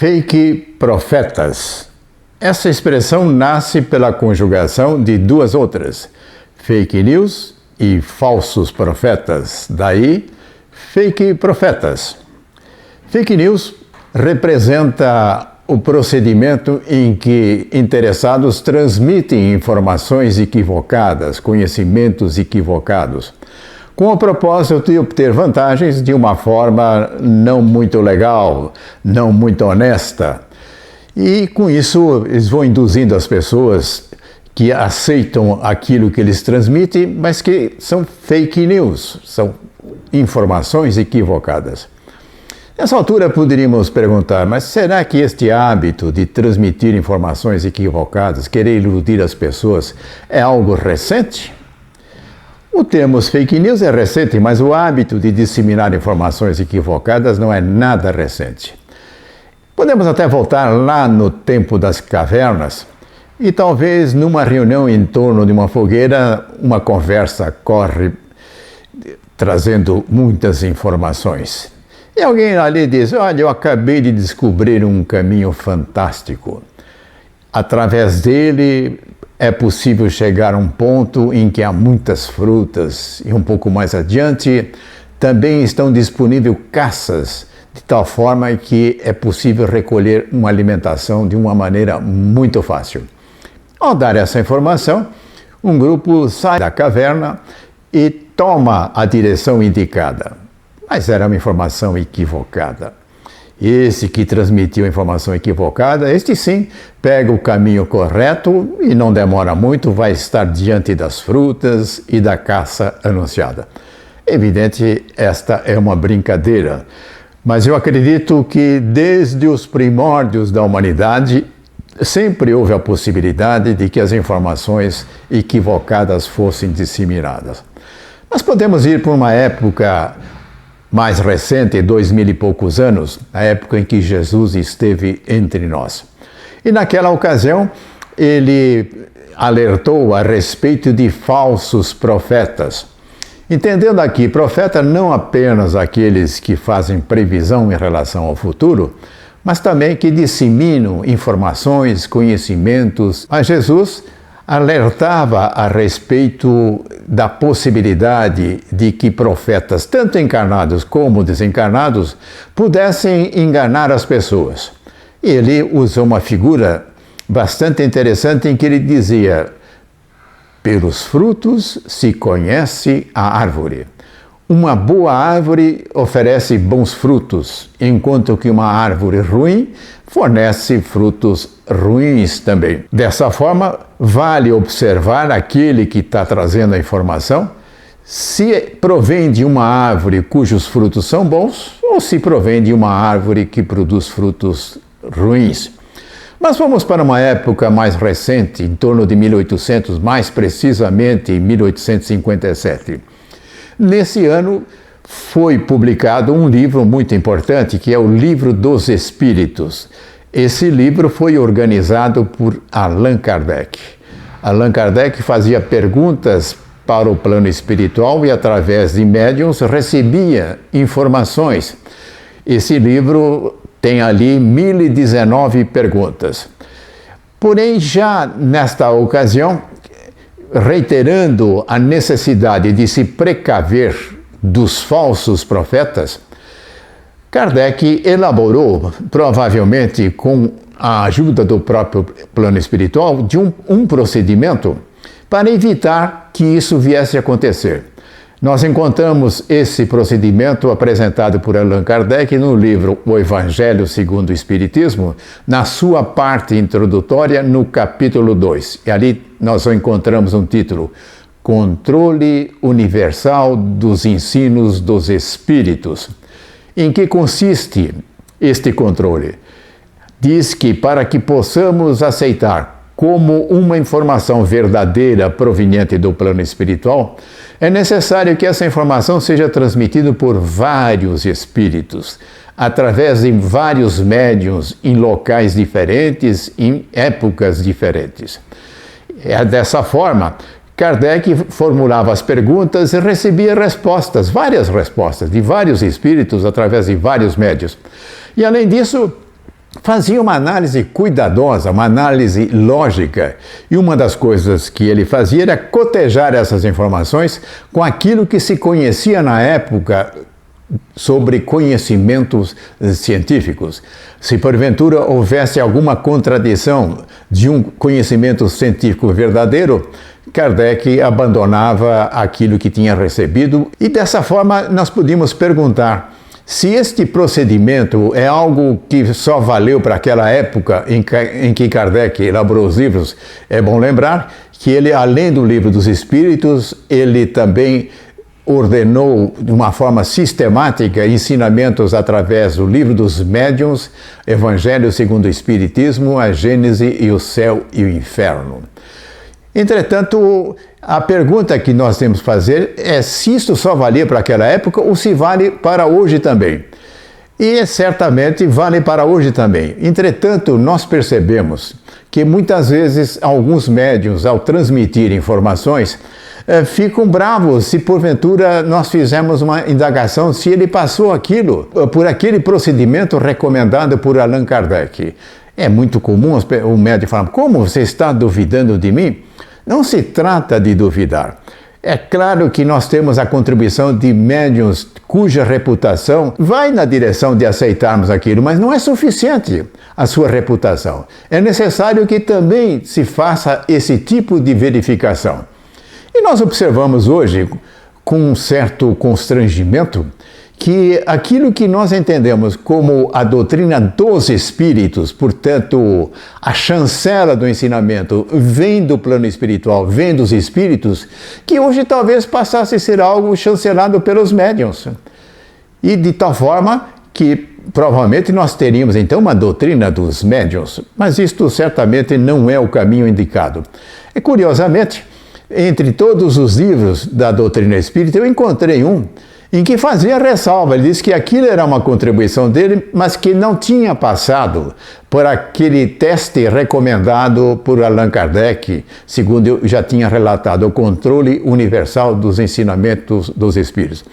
Fake profetas. Essa expressão nasce pela conjugação de duas outras, fake news e falsos profetas, daí fake profetas. Fake news representa o procedimento em que interessados transmitem informações equivocadas, conhecimentos equivocados, com o propósito de obter vantagens de uma forma não muito legal, não muito honesta. E com isso eles vão induzindo as pessoas que aceitam aquilo que eles transmitem, mas que são fake news, são informações equivocadas. Nessa altura poderíamos perguntar, mas será que este hábito de transmitir informações equivocadas, querer iludir as pessoas, é algo recente? O termo fake news é recente, mas o hábito de disseminar informações equivocadas não é nada recente. Podemos até voltar lá no tempo das cavernas e talvez numa reunião em torno de uma fogueira, uma conversa corre trazendo muitas informações. E alguém ali diz, olha, eu acabei de descobrir um caminho fantástico. Através dele é possível chegar a um ponto em que há muitas frutas e um pouco mais adiante também estão disponíveis caças, de tal forma que é possível recolher uma alimentação de uma maneira muito fácil. Ao dar essa informação, um grupo sai da caverna e toma a direção indicada. Mas era uma informação equivocada. Esse que transmitiu a informação equivocada, este sim, pega o caminho correto e não demora muito, vai estar diante das frutas e da caça anunciada. Evidente, esta é uma brincadeira, mas eu acredito que desde os primórdios da humanidade, sempre houve a possibilidade de que as informações equivocadas fossem disseminadas. Nós podemos ir para uma época mais recente, 2000 e poucos anos, a época em que Jesus esteve entre nós. E naquela ocasião, ele alertou a respeito de falsos profetas. Entendendo aqui, profeta não apenas aqueles que fazem previsão em relação ao futuro, mas também que disseminam informações, conhecimentos. Mas Jesus alertava a respeito da possibilidade de que profetas, tanto encarnados como desencarnados, pudessem enganar as pessoas. Ele usou uma figura bastante interessante em que ele dizia: pelos frutos se conhece a árvore. Uma boa árvore oferece bons frutos, enquanto que uma árvore ruim fornece frutos ruins também. Dessa forma, vale observar aquele que está trazendo a informação, se provém de uma árvore cujos frutos são bons, ou se provém de uma árvore que produz frutos ruins. Mas vamos para uma época mais recente, em torno de 1800, mais precisamente em 1857. Nesse ano foi publicado um livro muito importante, que é o Livro dos Espíritos. Esse livro foi organizado por Allan Kardec. Allan Kardec fazia perguntas para o plano espiritual e, através de médiuns, recebia informações. Esse livro tem ali 1019 perguntas. Porém, já nesta ocasião, reiterando a necessidade de se precaver dos falsos profetas, Kardec elaborou, provavelmente com a ajuda do próprio plano espiritual, de um procedimento para evitar que isso viesse a acontecer. Nós encontramos esse procedimento apresentado por Allan Kardec no livro O Evangelho segundo o Espiritismo, na sua parte introdutória, no capítulo 2. E ali nós encontramos um título: Controle Universal dos Ensinos dos Espíritos. Em que consiste este controle? Diz que para que possamos aceitar como uma informação verdadeira proveniente do plano espiritual, é necessário que essa informação seja transmitida por vários espíritos, através de vários médiuns, em locais diferentes, em épocas diferentes. É dessa forma, Kardec formulava as perguntas e recebia respostas, várias respostas, de vários espíritos, através de vários médiuns. E além disso, fazia uma análise cuidadosa, uma análise lógica. E uma das coisas que ele fazia era cotejar essas informações com aquilo que se conhecia na época sobre conhecimentos científicos. Se porventura houvesse alguma contradição de um conhecimento científico verdadeiro, Kardec abandonava aquilo que tinha recebido e dessa forma nós podíamos perguntar se este procedimento é algo que só valeu para aquela época em que Kardec elaborou os livros. É bom lembrar que ele, além do Livro dos Espíritos, ele também ordenou de uma forma sistemática ensinamentos através do Livro dos Médiuns, Evangelho segundo o Espiritismo, a Gênese e o Céu e o Inferno. Entretanto, a pergunta que nós temos que fazer é se isto só valia para aquela época ou se vale para hoje também. E certamente vale para hoje também. Entretanto, nós percebemos que muitas vezes alguns médiuns, ao transmitir informações, ficam bravos se porventura nós fizermos uma indagação se ele passou aquilo por aquele procedimento recomendado por Allan Kardec. É muito comum o médium falar: como você está duvidando de mim? Não se trata de duvidar. É claro que nós temos a contribuição de médiuns cuja reputação vai na direção de aceitarmos aquilo, mas não é suficiente a sua reputação. É necessário que também se faça esse tipo de verificação. E nós observamos hoje, com um certo constrangimento, que aquilo que nós entendemos como a doutrina dos espíritos, portanto, a chancela do ensinamento vem do plano espiritual, vem dos espíritos, que hoje talvez passasse a ser algo chancelado pelos médiuns. E de tal forma que provavelmente nós teríamos então uma doutrina dos médiuns, mas isto certamente não é o caminho indicado. E curiosamente, entre todos os livros da doutrina espírita, eu encontrei um em que fazia ressalva. Ele disse que aquilo era uma contribuição dele, mas que não tinha passado por aquele teste recomendado por Allan Kardec, segundo eu já tinha relatado, o controle universal dos ensinamentos dos espíritos.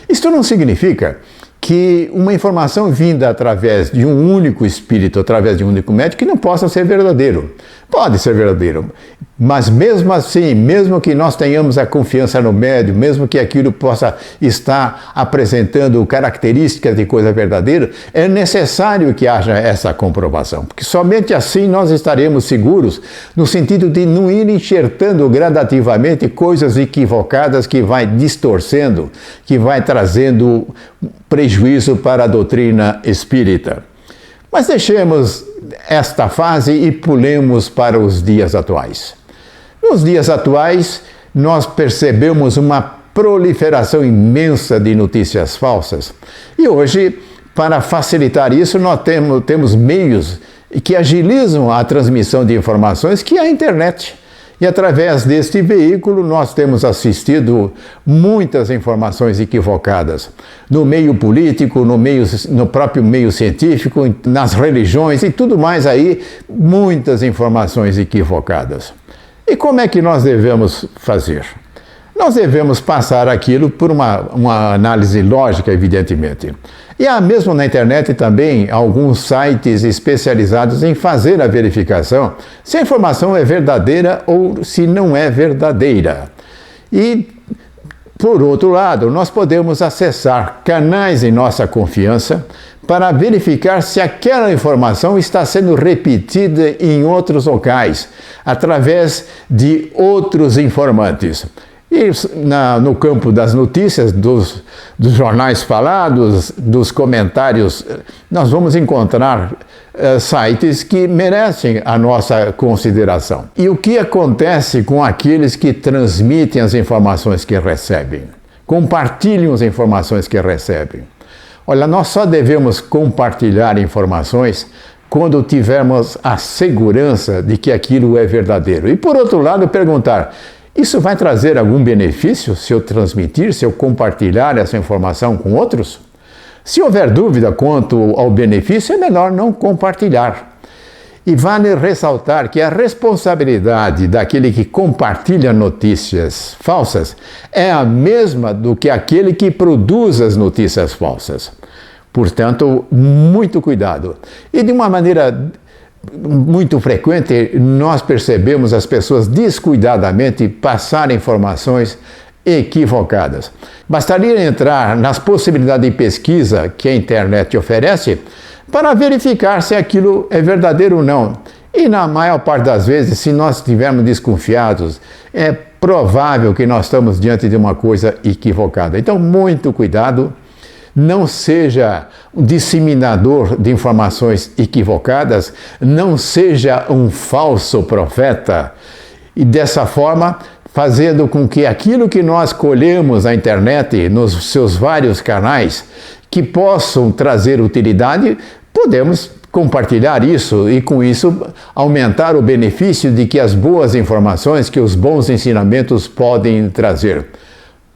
Isto não significa que uma informação vinda através de um único espírito, através de um único médium, que não possa ser verdadeiro. Pode ser verdadeiro, mas mesmo assim, mesmo que nós tenhamos a confiança no médium, mesmo que aquilo possa estar apresentando características de coisa verdadeira, é necessário que haja essa comprovação, porque somente assim nós estaremos seguros, no sentido de não ir enxertando gradativamente coisas equivocadas que vai distorcendo, que vai trazendo prejuízo para a doutrina espírita. Mas deixemos esta fase e pulemos para os dias atuais. Nos dias atuais, nós percebemos uma proliferação imensa de notícias falsas. E hoje, para facilitar isso, nós temos meios que agilizam a transmissão de informações, que é a internet. E através deste veículo nós temos assistido muitas informações equivocadas no meio político, no próprio meio científico, nas religiões e tudo mais aí, muitas informações equivocadas. E como é que nós devemos fazer? Nós devemos passar aquilo por uma análise lógica, evidentemente. E há mesmo na internet também alguns sites especializados em fazer a verificação se a informação é verdadeira ou se não é verdadeira. E, por outro lado, nós podemos acessar canais de nossa confiança para verificar se aquela informação está sendo repetida em outros locais, através de outros informantes. E no campo das notícias, dos jornais falados, dos comentários, nós vamos encontrar sites que merecem a nossa consideração. E o que acontece com aqueles que transmitem as informações que recebem? Compartilham as informações que recebem. Olha, nós só devemos compartilhar informações quando tivermos a segurança de que aquilo é verdadeiro. E por outro lado, perguntar: isso vai trazer algum benefício se eu transmitir, se eu compartilhar essa informação com outros? Se houver dúvida quanto ao benefício, é melhor não compartilhar. E vale ressaltar que a responsabilidade daquele que compartilha notícias falsas é a mesma do que aquele que produz as notícias falsas. Portanto, muito cuidado. E de uma maneira muito frequente, nós percebemos as pessoas descuidadamente passarem informações equivocadas. Bastaria entrar nas possibilidades de pesquisa que a internet oferece para verificar se aquilo é verdadeiro ou não. E na maior parte das vezes, se nós estivermos desconfiados, é provável que nós estamos diante de uma coisa equivocada. Então, muito cuidado. Não seja um disseminador de informações equivocadas, não seja um falso profeta. E dessa forma, fazendo com que aquilo que nós colhemos na internet, nos seus vários canais, que possam trazer utilidade, podemos compartilhar isso e com isso aumentar o benefício de que as boas informações, que os bons ensinamentos podem trazer.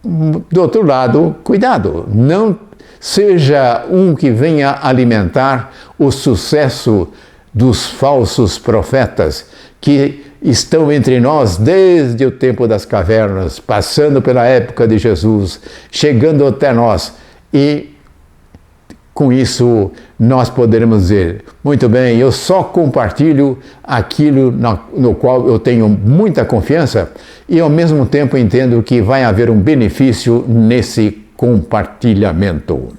Do outro lado, cuidado, não seja um que venha alimentar o sucesso dos falsos profetas que estão entre nós desde o tempo das cavernas, passando pela época de Jesus, chegando até nós. E com isso nós poderemos dizer, muito bem, eu só compartilho aquilo no qual eu tenho muita confiança e ao mesmo tempo entendo que vai haver um benefício nesse compartilhamento.